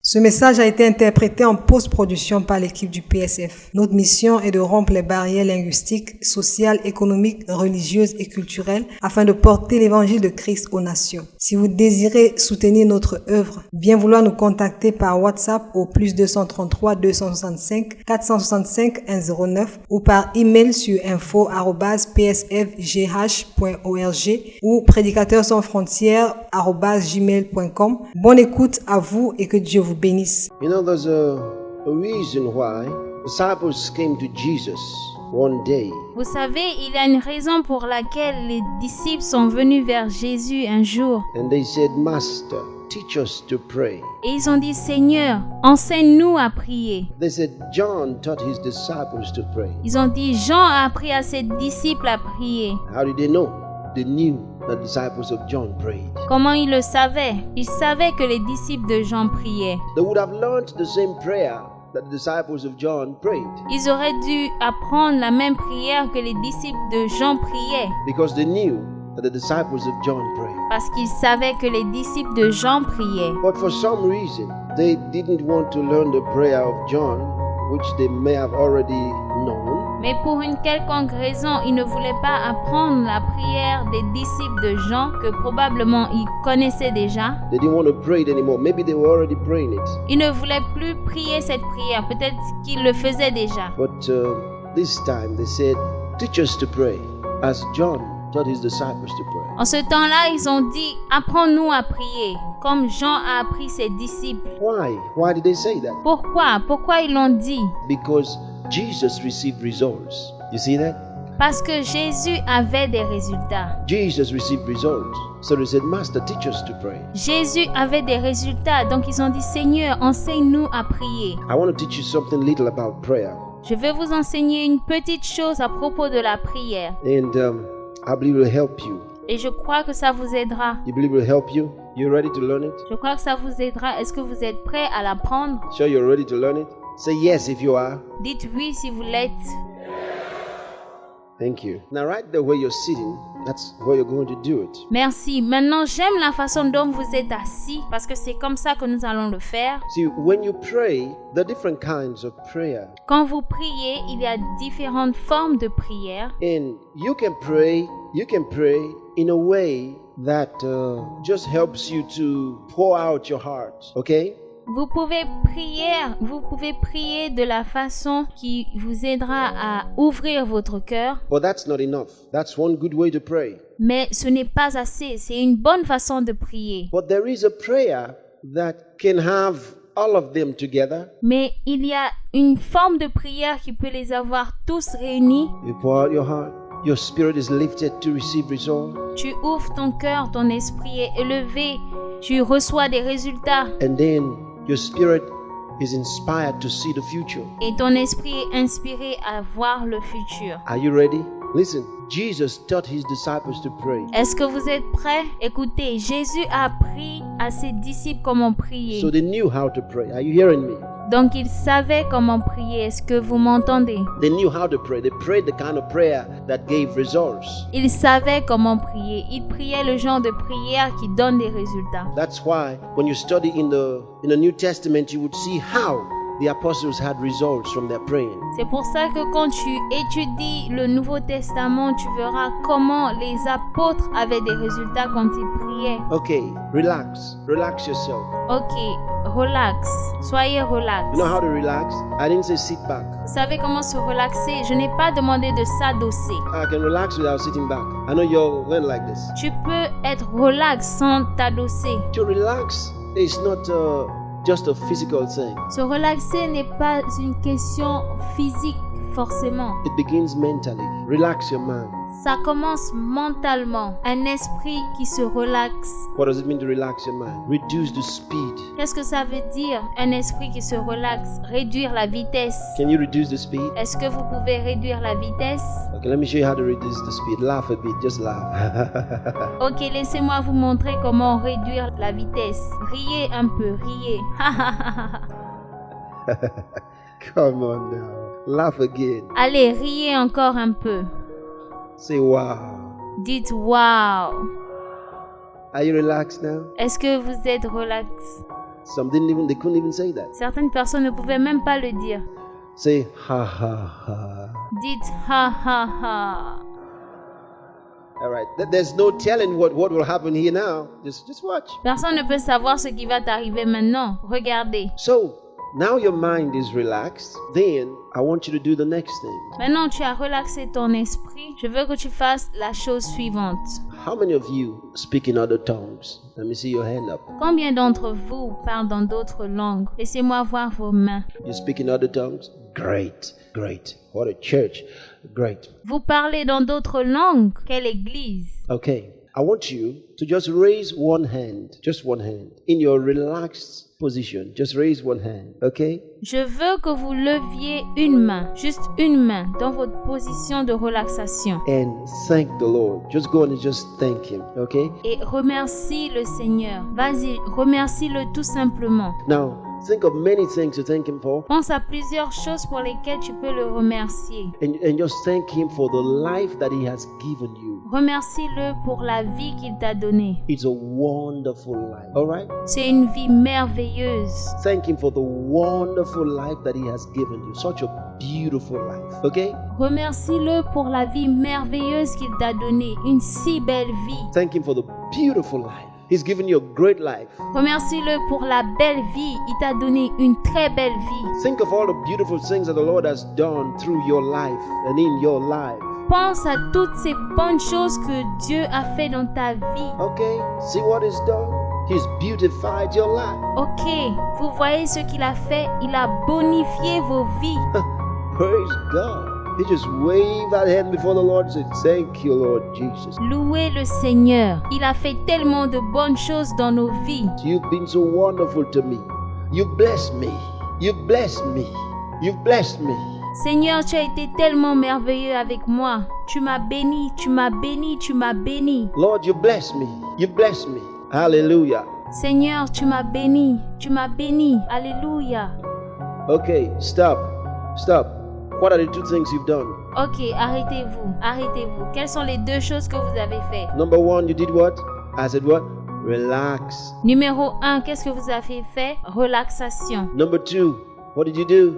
Ce message a été interprété en post-production par l'équipe du PSF. Notre mission est de rompre les barrières linguistiques, sociales, économiques, religieuses et culturelles afin de porter l'évangile de Christ aux nations. Si vous désirez soutenir notre œuvre, bien vouloir nous contacter par WhatsApp au +233 265 465 109 ou par email sur info@psfgh.org ou prédicateurssansfrontières@gmail.com. Bonne écoute à vous et que Dieu vous bénisse. You know, there's a reason why disciples came to Jesus one day. Vous savez, il y a une raison pour laquelle les disciples sont venus vers Jésus un jour. And they said, Master, teach us to pray. Et ils ont dit, Seigneur, enseigne-nous à prier. They said, John taught his disciples to pray. Ils ont dit, Jean a appris à ses disciples à prier. How did they know? They knew the disciples of John prayed. Comment ils le savaient? Ils savaient que les disciples de Jean priaient. They would have learned the same prayer that the disciples of John prayed. Ils auraient dû apprendre la même prière que les disciples de Jean priaient. Because they knew that the disciples of John prayed. Parce qu'ils savaient que les disciples de Jean priaient. But for some reason, they didn't want to learn the prayer of John, which they may have already known. Mais pour une quelconque raison, ils ne voulaient pas apprendre la prière des disciples de Jean que probablement ils connaissaient déjà. They didn't want to pray it anymore. Maybe they were already praying it. Ils ne voulaient plus prier cette prière. Peut-être qu'ils le faisaient déjà. But this time they said, teach us to pray, as John taught his disciples to pray. En ce temps-là, ils ont dit, apprends-nous à prier, comme Jean a appris ses disciples. Why? Why did they say that? Pourquoi? Pourquoi ils l'ont dit? Because Jesus received results. You see that? Parce que Jésus avait des résultats. Jesus received results. So they said, Master, teach us to pray. Jésus avait des résultats, donc ils ont dit, Seigneur, enseigne-nous à prier. I want to teach you something little about prayer. Je vais vous enseigner une petite chose à propos de la prière. And I believe it will help you. Et je crois que ça vous aidera. You believe it will help you? You ready to learn it? Je crois que ça vous aidera. Est-ce que vous êtes prêts à l'apprendre? Sure you're ready to learn it? Say yes if you are. Dites oui si vous l'êtes. Thank you. Now right there where you're sitting, that's where you're going to do it. Merci. Maintenant, j'aime la façon dont vous êtes assis parce que c'est comme ça que nous allons le faire. See, when you pray, there are different kinds of prayer. Quand vous priez, il y a différentes formes de prière. And you can pray in a way that just helps you to pour out your heart, okay? Vous pouvez prier de la façon qui vous aidera à ouvrir votre cœur. But that's not enough. That's one good way to pray. Mais ce n'est pas assez. C'est une bonne façon de prier. But there is a prayer that can have all of them together. Mais il y a une forme de prière qui peut les avoir tous réunis. You pour out your heart. Your spirit is lifted to receive results. Tu ouvres ton cœur, ton esprit est élevé. Tu reçois des résultats. And then your spirit is inspired to see the future. Et ton esprit est inspiré à voir le futur. Are you ready? Listen, Jesus taught his disciples to pray. Est-ce que vous êtes prêts? Écoutez, Jésus a appris à ses disciples comment prier. So they knew how to pray. Are you hearing me? Donc ils savaient comment prier. Est-ce que vous m'entendez? They knew how to pray. They prayed the kind of prayer that gave results. Ils savaient comment prier. Ils priaient le genre de prière qui donne des résultats. That's why when you study in the New Testament, you would see how the apostles had results from their praying. C'est pour ça que quand tu étudies le Nouveau Testament, tu verras comment les apôtres avaient des résultats quand ils priaient. Okay, relax yourself. Ok, relax. Soyez relax. You know how to relax? I didn't say sit back. Vous savez comment se relaxer? Je n'ai pas demandé de s'adosser. I can relax without sitting back. I know you're going like this. Tu peux être relax sans t'adosser. To relax is not just a physical thing. Se relaxer n'est pas une question physique forcément. It begins mentally. Relax your mind. Ça commence mentalement. Un esprit qui se relaxe. What does it mean to relax your mind? Reduce the speed. Qu'est-ce que ça veut dire, un esprit qui se relaxe? Réduire la vitesse. Can you reduce the speed? Est-ce que vous pouvez réduire la vitesse? Okay, let me show you how to reduce the speed. Laugh a bit, just laugh. Ok, laissez-moi vous montrer comment réduire la vitesse. Riez un peu, riez. Come on now. Laugh again. Allez, riez encore un peu. Say wow. Dites wow. Are you relaxed now? Est-ce que vous êtes relax? Some they couldn't even say that. Certaines personnes ne pouvaient même pas le dire. Say ha ha ha. Dites ha ha ha. All right. There's no telling what will happen here now. Just watch. Personne ne peut savoir ce qui va t'arriver maintenant. Regardez. So now your mind is relaxed. Then I want you to do the next thing. Maintenant, tu as relaxé ton esprit. Je veux que tu fasses la chose suivante. How many of you speak in other tongues? Let me see your hand up. Combien d'entre vous parlent dans d'autres langues? Laissez-moi voir vos mains. You speak in other tongues? Great, great. What a church. Great. Vous parlez dans d'autres langues? Quelle église? Okay. I want you to just raise one hand. Just one hand. In your relaxed position. Just raise one hand. Okay? Je veux que vous leviez une main, juste une main, dans votre position de relaxation. And thank the Lord. Just go and just thank Him. Okay? Et remercie le Seigneur. Vas-y, remercie-le tout simplement. Now, think of many things to thank Him for. Pense à plusieurs choses pour lesquelles tu peux le remercier. And just thank Him for the life that He has given you. Remercie-le pour la vie qu'il t'a donnée. It's a wonderful life. All right? C'est une vie merveilleuse. Thank Him for the wonderful life that He has given you. Such a beautiful life. Okay? Remercie-le pour la vie merveilleuse qu'il t'a donnée. Une si belle vie. Thank Him for the beautiful life. He's given you a great life. Remercie-le pour la belle vie. Il t'a donné une très belle vie. Think of all the beautiful things that the Lord has done through your life and in your life. Pense à toutes ces bonnes choses que Dieu a fait dans ta vie. Okay? See what He's done? He's beautified your life. Ok, vous voyez ce qu'il a fait? Il a bonifié vos vies. Praise God. He just waved that hand before the Lord and said, thank you, Lord Jesus. Louez le Seigneur. Il a fait tellement de bonnes choses dans nos vies. You've been so wonderful to me. You blessed me. You blessed me. You've blessed me. Seigneur, tu as été tellement merveilleux avec moi. Tu m'as béni, tu m'as béni, tu m'as béni. Lord, you blessed me. You blessed me. Hallelujah. Seigneur, tu m'as béni, tu m'as béni. Alléluia. Okay, stop. Stop. What are the two things you've done? Ok, arrêtez-vous, arrêtez-vous. Quelles sont les deux choses que vous avez fait? Number one, you did what? I said what? Relax. Numéro 1, qu'est-ce que vous avez fait? Relaxation. Number two, what did you do?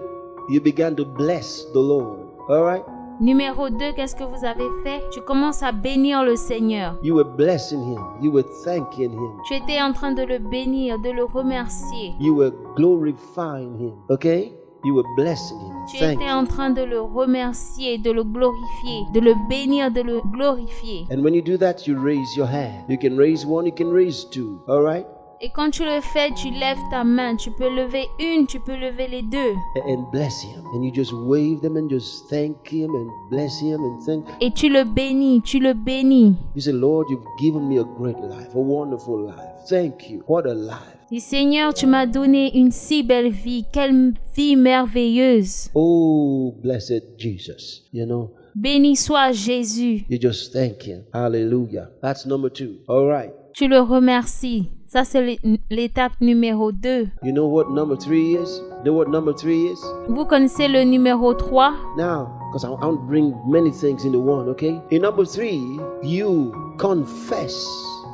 You began to bless the Lord. All right? Numéro 2, qu'est-ce que vous avez fait? Tu commences à bénir le Seigneur. You were blessing Him. You were thanking Him. Tu étais en train de le bénir, de le remercier. You were glorifying Him. Okay? You were blessing Him. Tu étais en train de le remercier, de le glorifier, de le bénir, de le glorifier. And when you do that, you raise your hand. You can raise one, you can raise two. All right? Et quand tu le fais, tu lèves ta main. Tu peux lever une, tu peux lever les deux. And bless Him. And you just wave them and just thank Him and bless Him and thank. Et tu le bénis, tu le bénis. You say, Lord, you've given me a great life, a wonderful life. Thank you. What a life. Dis, Seigneur, tu m'as donné une si belle vie. Quelle vie merveilleuse. Oh, blessed Jesus. You know. Béni soit Jésus. You just thank Him. Hallelujah. That's number 2. All right. Tu le remercies. Ça, c'est l'étape numéro 2. You know what number 3 is? You know what number 3 is? Vous connaissez le numéro 3? Now, because I want to bring many things into one, okay? In number 3, you confess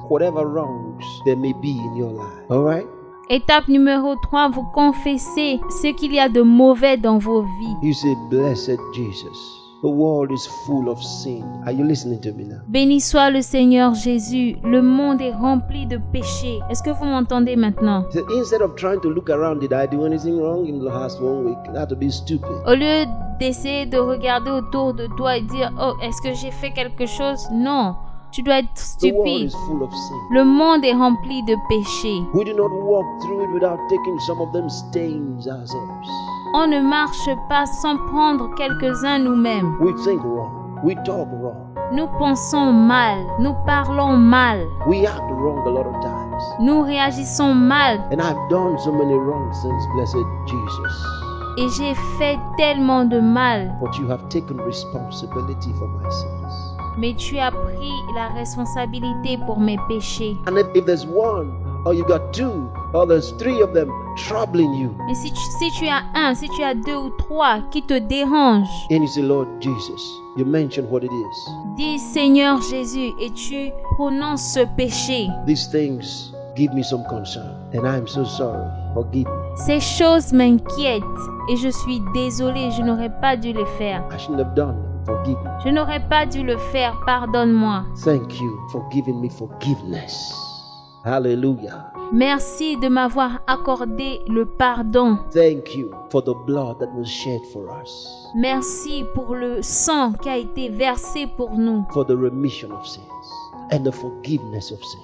whatever wrongs there may be in your life. All right? Étape numéro 3, vous confessez ce qu'il y a de mauvais dans vos vies. You say, blessed Jesus. The world is full of sin. Are you listening to me now? Béni soit le Seigneur Jésus. Le monde est rempli de péchés. Est-ce que vous m'entendez maintenant? So instead of trying to look around, did I do anything wrong in the last 1 week? That would be stupid. Au lieu d'essayer de regarder autour de toi et dire, oh, est-ce que j'ai fait quelque chose? Non. Tu dois être The world stupide. is full of sin. Le monde est rempli de péchés. We do not walk through it without taking some of them stains ourselves. On ne marche pas sans prendre quelques-uns nous-mêmes. We think wrong. We talk wrong. Nous pensons mal. Nous parlons mal. We act wrong a lot of times. Nous réagissons mal. And I've done so many wrong things, blessed Jesus. Et j'ai fait tellement de mal. But you have taken responsibility for my sins. Mais tu as pris la responsabilité pour mes péchés. And if there's one, or you got two, or there's 3 of them troubling you, Et si tu as un, si tu as 2 ou 3 qui te dérangent, and you say, Lord Jesus, you mention what it is. dis Seigneur Jésus et tu prononces ce péché. These things give me some concern. And I'm so sorry. Forgive me. Ces choses m'inquiètent et je suis désolée, je n'aurais pas dû les faire. I shouldn't have done them. Forgive me. Je n'aurais pas dû le faire, pardonne-moi. Thank you for giving me forgiveness. Hallelujah. Merci de m'avoir accordé le pardon. Thank you for the blood that was shed for us. Merci pour le sang qui a été versé pour nous, For the remission of sins and the forgiveness of sins.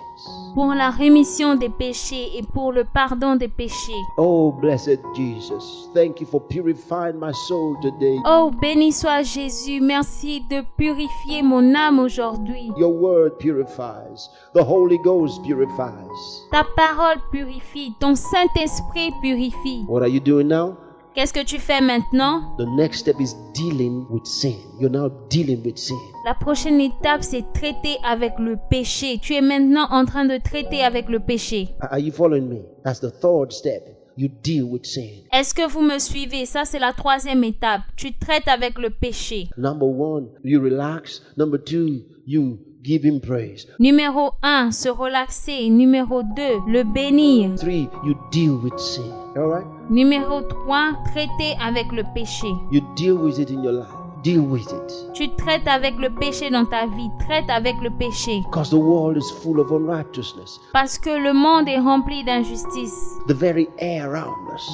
pour la rémission des péchés et pour le pardon des péchés. Oh, blessed Jesus. Thank you for purifying my soul today. Oh, béni soit Jésus, merci de purifier mon âme aujourd'hui. Your word purifies. The Holy Ghost purifies. Ta parole purifie, ton Saint-Esprit purifie. What are you doing now? Qu'est-ce que tu fais maintenant? The next step is dealing with sin. You're now dealing with sin. La prochaine étape, c'est traiter avec le péché. Tu es maintenant en train de traiter avec le péché. Are you following me? That's the third step. You deal with sin. Est-ce que vous me suivez? Ça, c'est la troisième étape. Tu traites avec le péché. Number one, you relax. Number two, you give him praise. Numéro 1, se relaxer. Numéro 2, le bénir. 3, you deal with sin. All right? Numéro 3, traiter avec le péché. You deal with it in your life. Deal with it. Tu traites avec le péché dans ta vie. Traite avec le péché. Because the world is full of unrighteousness. Parce que le monde est rempli d'injustice. The very air around us,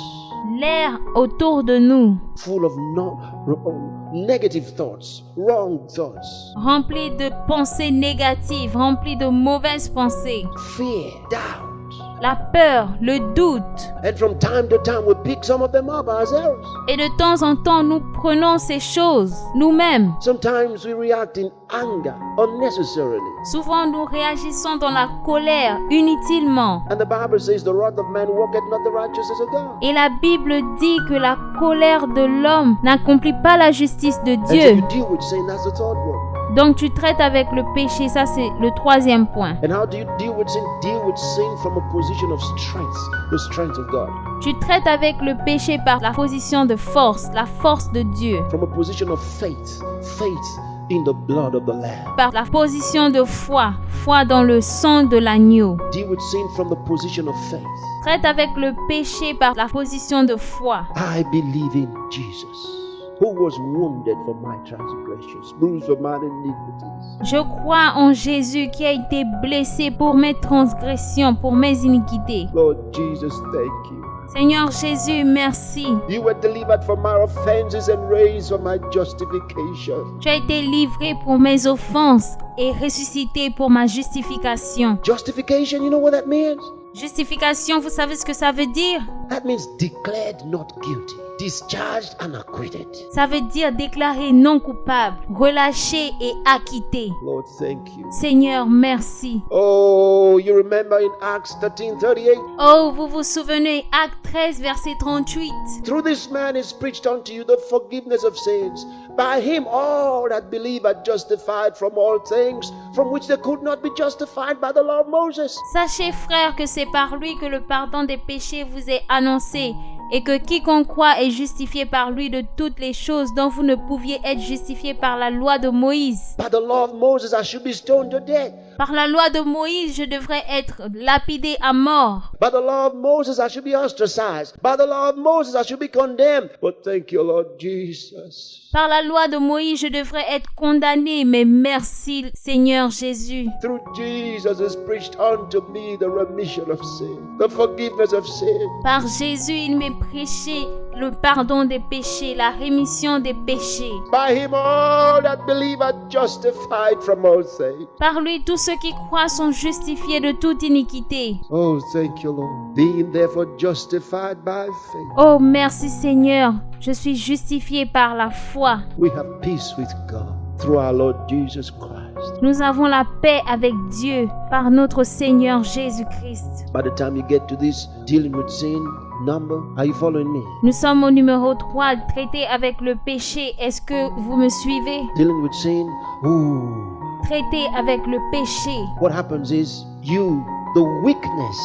L'air autour de nous, full of negative thoughts, wrong thoughts, rempli de pensées négatives, rempli de mauvaises pensées. fear, doubt. La peur, le doute. And from time to time, we pick some of them up ourselves. Et de temps en temps, nous prenons ces choses nous-mêmes. Sometimes we react in anger unnecessarily. Souvent, nous réagissons dans la colère inutilement. And the Bible says, the wrath of man worketh not the righteousness of God. Et la Bible dit que la colère de l'homme n'accomplit pas la justice de And so Dieu. you deal with sin, that's the third one. Donc tu traites avec le péché, ça c'est le troisième point. And how do you deal with sin? Deal with sin from a position of strength, the strength of God. Tu traites avec le péché par la position de force, la force de Dieu. From a position of faith, faith in the blood of the Lamb. Par la position de foi, foi dans le sang de l'agneau. Deal with sin from the position of faith. Traite avec le péché par la position de foi. I believe in Jesus, who was wounded for my transgressions, bruised for my iniquities. Je crois en Jésus qui a été blessé pour mes transgressions, pour mes iniquités. Lord Jesus, thank you. Seigneur Jésus, merci. You were delivered from my offenses and raised for my justification. Tu as été livré pour mes offenses et ressuscité pour ma justification. Justification, you know what that means? Justification, vous savez ce que ça veut dire? That means declared not guilty, discharged and acquitted. Ça veut dire déclaré non coupable, relâché et acquitté. Lord, thank you. Seigneur, merci. Oh, you remember in Acts 13:38? Oh, vous vous souvenez, Acte 13, verset 38. Through this man is preached unto you the forgiveness of sins. By him all that believe are justified from all things from which they could not be justified by the law of Moses. Sachez, frères, que c'est par lui que le pardon des péchés vous est annoncé, et que quiconque croit est justifié par lui de toutes les choses dont vous ne pouviez être justifié par la loi de Moïse. By the law of Moses I should be stoned to death. Par la loi de Moïse, je devrais être lapidé à mort. By the law of Moses I should be ostracized. By the law of Moses I should be condemned. But thank you, Lord Jesus. Par la loi de Moïse, je devrais être condamné, mais merci Seigneur Jésus. Through Jesus is preached unto me the remission of sin, the forgiveness of sin. Par Jésus, il m'est prêché le pardon des péchés, la rémission des péchés. By him all that believe are justified from all things. Par lui, tous ceux qui croient sont justifiés de toute iniquité. Oh, thank you, Lord. Being therefore justified by faith, Oh, merci Seigneur, je suis justifié par la foi. we have peace with God through our Lord Jesus Christ. Nous avons la paix avec Dieu par notre Seigneur Jésus-Christ. By the time you get to this dealing with sin number, are you following me? Nous sommes au numéro 3, traiter avec le péché. Est-ce que vous me suivez? Dealing with sin, ooh. Traiter avec le péché. What happens is the weakness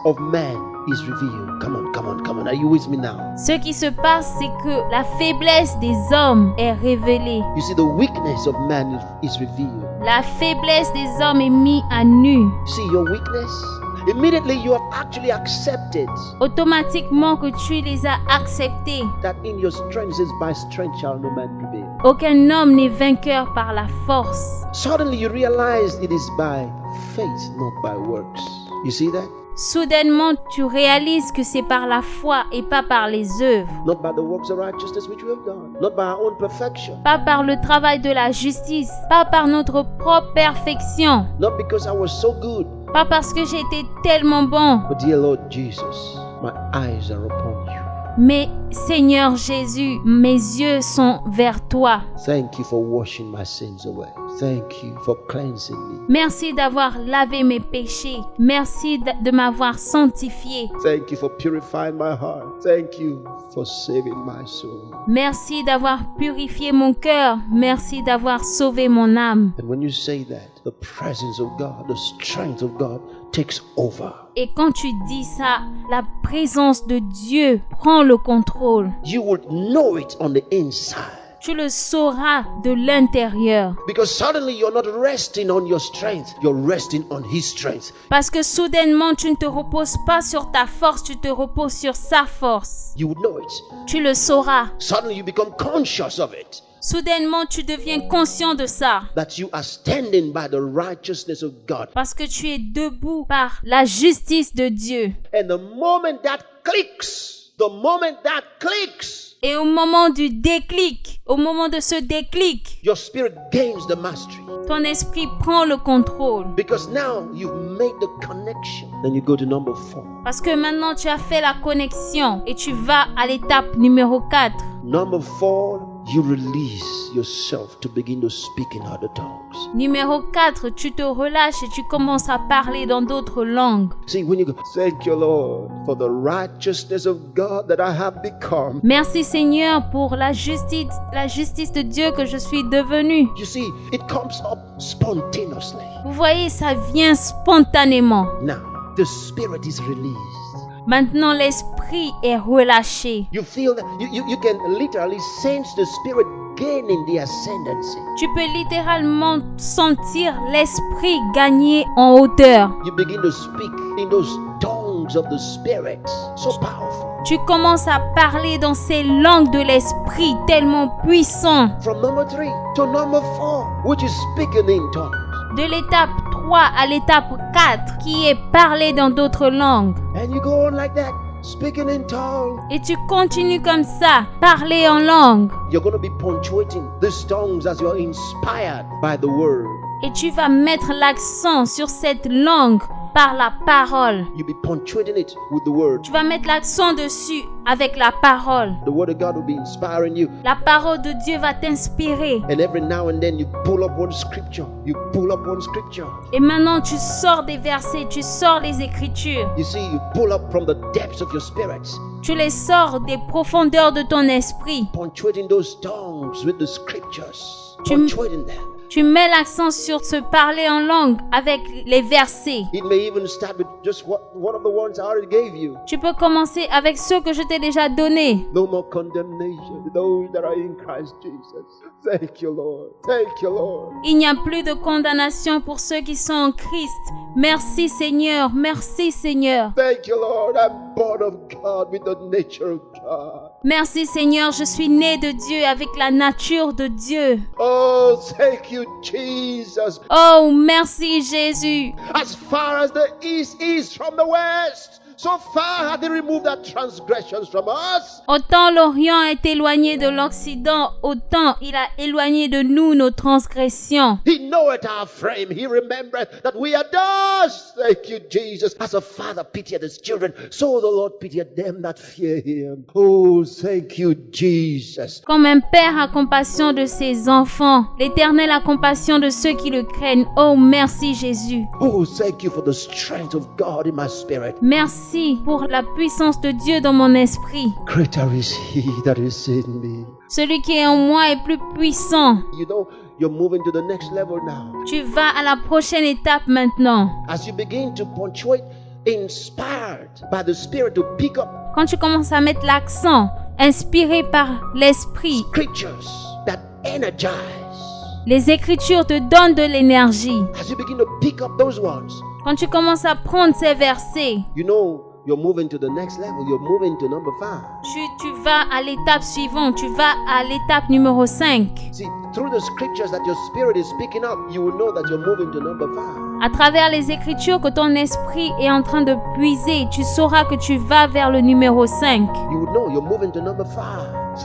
of man is revealed. Come on, come on, come on. Are you with me now? Ce qui se passe, c'est que la faiblesse des hommes est révélée. You see, the weakness of man is revealed. La faiblesse des hommes est mise à nu. See your weakness? immediately you have actually accepted automatiquement que tu les as acceptés. that in your strength says, by strength shall no man prevail. Aucun homme n'est vainqueur par la force. Suddenly you realize it is by faith, not by works. You see that? Soudainement, tu réalises que c'est par la foi et pas par les œuvres. Not by the works of righteousness which we have done, not by our own perfection, Pas par le travail de la justice, pas par notre propre perfection, not because I was so good, pas parce que j'ai été tellement bon, but dear Lord Jesus, my eyes are upon you. mais Seigneur Jésus, mes yeux sont vers toi. Thank you for washing my sins away. Thank you for cleansing me. Merci d'avoir lavé mes péchés. Merci de m'avoir sanctifié. Thank you for purifying my heart. Thank you for saving my soul. Merci d'avoir purifié mon cœur. Merci d'avoir sauvé mon âme. And when you say that, the presence of God, the strength of God takes over. Et quand tu dis ça, la présence de Dieu prend le contrôle. You will know it on the inside. Tu le sauras de l'intérieur. Because suddenly you're not resting on your strength, you're resting on His strength. Parce que soudainement, tu ne te reposes pas sur ta force, tu te reposes sur sa force. You would know it. Tu le sauras. Suddenly you become conscious of it. Soudainement, tu deviens conscient de ça. That you are standing by the righteousness of God. Parce que tu es debout par la justice de Dieu. And the moment that clicks, Et au moment du déclic, au moment de ce déclic, your spirit gains the mastery. ton esprit prend le contrôle. Because now you've made the connection. Then you go to number 4. Parce que maintenant tu as fait la connexion et tu vas à l'étape numéro 4. Number 4, you release yourself to begin to speak in other tongues. Numéro 4, tu te relâches et tu commences à parler dans d'autres langues. See, when you go, thank you, Lord, for the righteousness of God that I have become. Merci Seigneur pour la justice de Dieu que je suis devenue. You see, it comes up spontaneously. Vous voyez, ça vient spontanément. Now, the spirit is released. Maintenant, l'esprit est relâché. You feel that you can literally sense the spirit gaining the ascendancy. Tu peux littéralement sentir l'esprit gagner en hauteur. You begin to speak in those tongues of the spirit. So powerful. Tu commences à parler dans ces langues de l'esprit tellement puissants. From number 3 to number 4, which is speaking in tongues. De l'étape 3 à l'étape 4, qui est parler dans d'autres langues. And you go on like that, speaking in tongues. Et tu continues comme ça, parler en langue. You're going to be punctuating these tongues as you're inspired by the word. Et tu vas mettre l'accent sur cette langue par la parole. You'll be punctuating it with the word. Tu vas mettre l'accent dessus avec la parole. The word of God will be inspiring you. La parole de Dieu va t'inspirer. And every now and then you pull up one scripture. You pull up one scripture. Et maintenant tu sors des versets, tu sors les écritures. You see, you pull up from the depths of your spirit. Tu les sors des profondeurs de ton esprit. Punctuating those tongues with the scriptures. Tu- Punctuating them. Tu mets l'accent sur se parler en langue avec les versets. It may even start with just one of the ones I already gave you. Tu peux commencer avec ceux que je t'ai déjà donnés. No more condemnation to those that are in Christ Jesus. Thank you, Lord. Thank you, Lord. Il n'y a plus de condamnation pour ceux qui sont en Christ. Merci Seigneur, merci Seigneur. Thank you, Lord. I'm born of God with the nature of God. Merci Seigneur, je suis né de Dieu avec la nature de Dieu. Oh, thank you, Jesus. Oh, merci Jésus. As far as the east is from the west, so far hath He removed our transgressions from us. Autant l'Orient est éloigné de l'Occident, autant il a éloigné de nous nos transgressions. He knoweth our frame. He remembereth that we are dust. Thank you, Jesus. As a father pitieth his children, so the Lord pitieth them that fear Him. Oh, thank you, Jesus. Comme un père a compassion de ses enfants, l'Éternel a compassion de ceux qui le craignent. Oh, merci Jésus. Oh, thank you for the strength of God in my spirit. Merci pour la puissance de Dieu dans mon esprit. Greater is He that is in me. Celui qui est en moi est plus puissant. You know, you're moving to the next level now. Tu vas à la prochaine étape maintenant. As you begin to punctuate, inspired by the Spirit to pick up Quand tu commences à mettre l'accent, inspiré par l'esprit, scriptures that energize. les Écritures te donnent de l'énergie. As you begin to pick up those ones, Quand tu commences à prendre ces versets, you know you're moving to the next level. You're moving to number 5. tu vas à l'étape suivante, tu vas à l'étape numéro 5. See, through the scriptures that your spirit is picking up, you will know that you're moving to number 5. À travers les Écritures que ton esprit est en train de puiser, tu sauras que tu vas vers le numéro 5. You will know you're moving to number 5.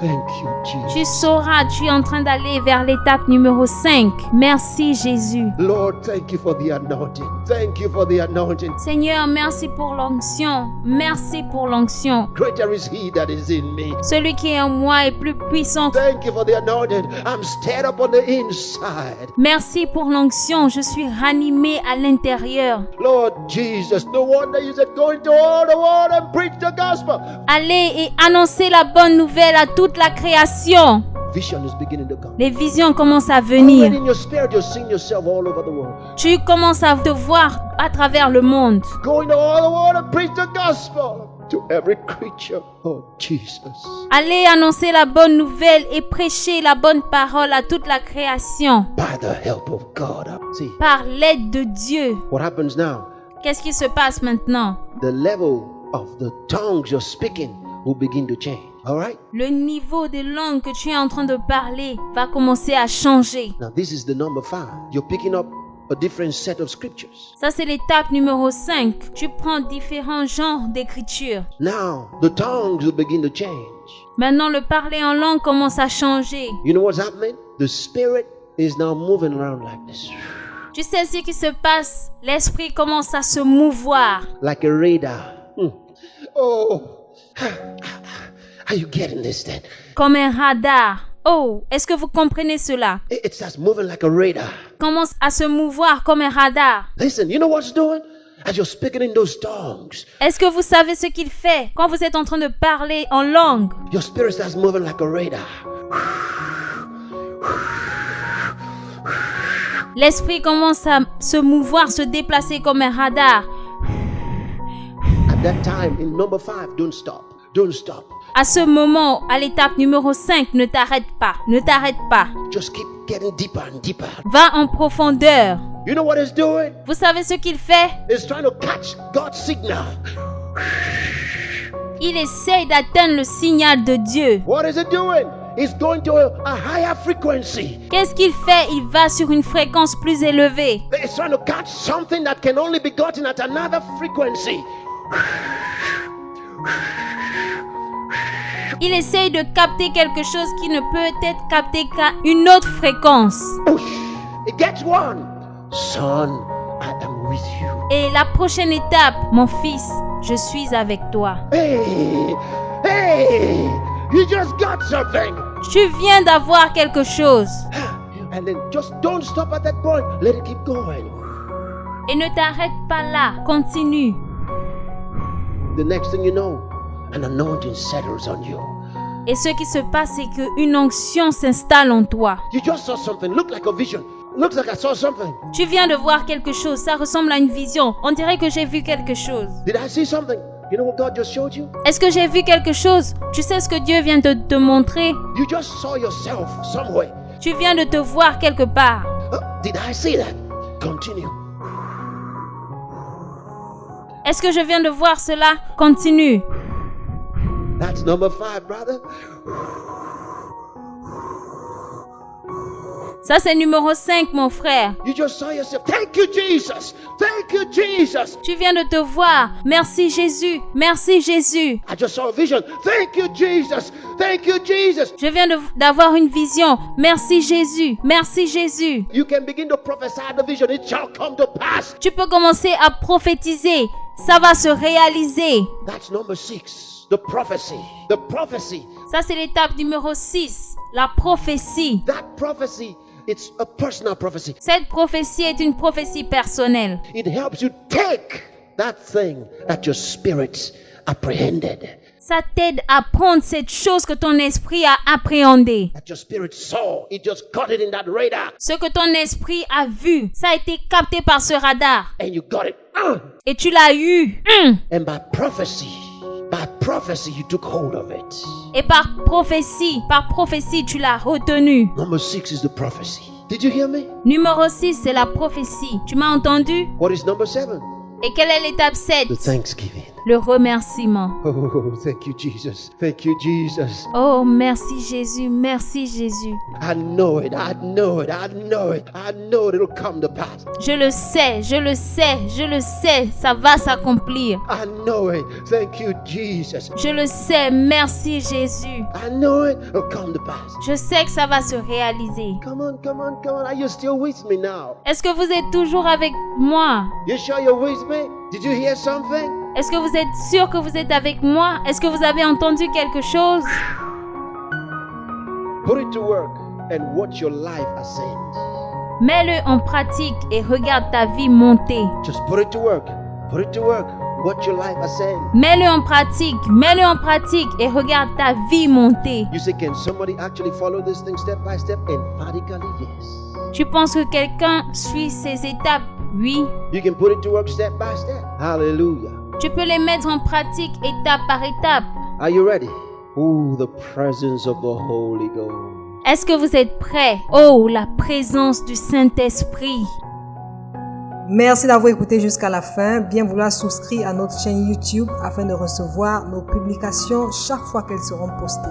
Thank you, Jesus. Tu sauras, tu es en train d'aller vers l'étape numéro 5. Merci Jésus. Lord, thank you for the anointing. Thank you for the anointing. Seigneur, merci pour l'onction. Merci pour l'onction. Greater is he that is in me. Celui qui est en moi est plus puissant. Thank you for the anointing. I'm stirred up on the inside. Merci pour l'onction. Je suis ranimé à l'intérieur. Lord Jesus, no wonder you said go into all the world and preach the gospel. Allez et annoncez la bonne nouvelle à toute la création. Vision is beginning to come. Les visions commencent à Already venir. in your spirit, you're seeing yourself all over the world. Tu commences à te voir à travers le monde. Go into all the world and preach the gospel to every creature. Oh, Jesus. Allez annoncer la bonne nouvelle et prêcher la bonne parole à toute la création. By the help of God. See, Par l'aide de Dieu. what happens now? Qu'est-ce qui se passe maintenant? The level of the tongues you're speaking will begin to change. All right? Le niveau des langues que tu es en train de parler va commencer à changer. Now, this is the number 5. You're picking up a different set of scriptures. Ça, c'est l'étape numéro 5. Tu prends différents genres d'écriture. Now, the tongues will begin to change. Maintenant, le parler en langue commence à changer. You know what's happening? The spirit is now moving around like this. Tu sais ce qui se passe? L'esprit commence à se mouvoir. Like a radar. Oh. Are you getting this then? Comme un radar. Oh, est-ce que vous comprenez cela? It starts moving like a radar. Commence à se mouvoir comme un radar. Listen, you know what it's doing? As you're speaking in those tongues, Est-ce que vous savez ce qu'il fait quand vous êtes en train de parler en langue? your spirit starts moving like a radar. L'esprit commence à se mouvoir, se déplacer comme un radar. At that time, in number 5, don't stop. Don't stop. À ce moment, à l'étape numéro 5, ne t'arrête pas, ne t'arrête pas. Just keep getting deeper and deeper. Va en profondeur. You know what it's doing? Vous savez ce qu'il fait? It's trying to catch God's signal. Il essaye d'atteindre le signal de Dieu. What is it doing? It's going to a higher frequency. Qu'est-ce qu'il fait? Il va sur une fréquence plus élevée. It's trying to catch something that can only be gotten at another frequency. Il essaye de capter quelque chose qui ne peut être capté qu'à une autre fréquence. Push. It gets one. Son, I am with you. Et la prochaine étape, mon fils, je suis avec toi. Hey, hey, you just got something. Tu viens d'avoir quelque chose. And then just don't stop at that point. Let it keep going. Et ne t'arrête pas là. Continue. The next thing you know, an anointing settles on you. Et ce qui se passe, c'est qu'une onction s'installe en toi. You just saw something. Look like a vision. Looks like I saw something. Tu viens de voir quelque chose. Ça ressemble à une vision. On dirait que j'ai vu quelque chose. Did I see something? You know what God just showed you? Est-ce que j'ai vu quelque chose? Tu sais ce que Dieu vient de te montrer? You just saw yourself somewhere. Tu viens de te voir quelque part. Did I see that? Continue. Est-ce que je viens de voir cela? Continue. That's number 5, brother. Ça, c'est numéro 5, mon frère. You just saw yourself. Thank you, Jesus. Thank you, Jesus. Tu viens de te voir. Merci, Jésus. Merci, Jésus. I just saw a vision. Thank you, Jesus. Thank you, Jesus. Je viens d'avoir une vision. Merci, Jésus. Merci, Jésus. You can begin to prophesy the vision. It shall come to pass. Tu peux commencer à prophétiser. Ça va se réaliser. That's number 6. The prophecy. The prophecy. Ça, c'est l'étape numéro 6. La prophétie. That prophecy, it's a personal prophecy. Cette prophétie est une prophétie personnelle. It helps you take that thing that your spirit apprehended, Ça t'aide à prendre cette chose que ton esprit a appréhendée. that your spirit saw. It just got it in that radar, Ce que ton esprit a vu, ça a été capté par ce radar. and you got it. Et tu l'as eu. And by prophecy, you took hold of it. Et par prophétie, tu l'as retenu. Number 6 is the prophecy. Did you hear me? Numéro 6, c'est la prophétie. Tu m'as entendu? What is number 7? Et quelle est l'étape 7? The thanksgiving. Le remerciement. Oh, thank you, Jesus. Thank you, Jesus. Oh, merci Jésus, merci Jésus. I know it. I know it. I know it. I know it'll come to pass. Je le sais, je le sais, je le sais, ça va s'accomplir. I know it. Thank you, Jesus. Je le sais, merci Jésus. I know it. It'll come to pass. Je sais que ça va se réaliser. Come on, come on, come on. Are you still with me now? Est-ce que vous êtes toujours avec moi? You sure you're with me? Did you hear something? Est-ce que vous êtes sûr que vous êtes avec moi? Est-ce que vous avez entendu quelque chose? Put it to work and watch your life ascend. Mets-le en pratique et regarde ta vie monter. Just put it to work. Put it to work. Watch your life ascend. Mets-le en pratique et regarde ta vie monter. You say, can somebody actually follow this thing step by step? Emphatically, yes. Tu penses que quelqu'un suit ces étapes? Oui. You can put it to work step by step. Hallelujah. Tu peux les mettre en pratique étape par étape. Are you ready? Oh, the presence of the Holy Ghost. Est-ce que vous êtes prêts? Oh, la présence du Saint-Esprit. Merci d'avoir écouté jusqu'à la fin. Bien vouloir souscrire à notre chaîne YouTube afin de recevoir nos publications chaque fois qu'elles seront postées.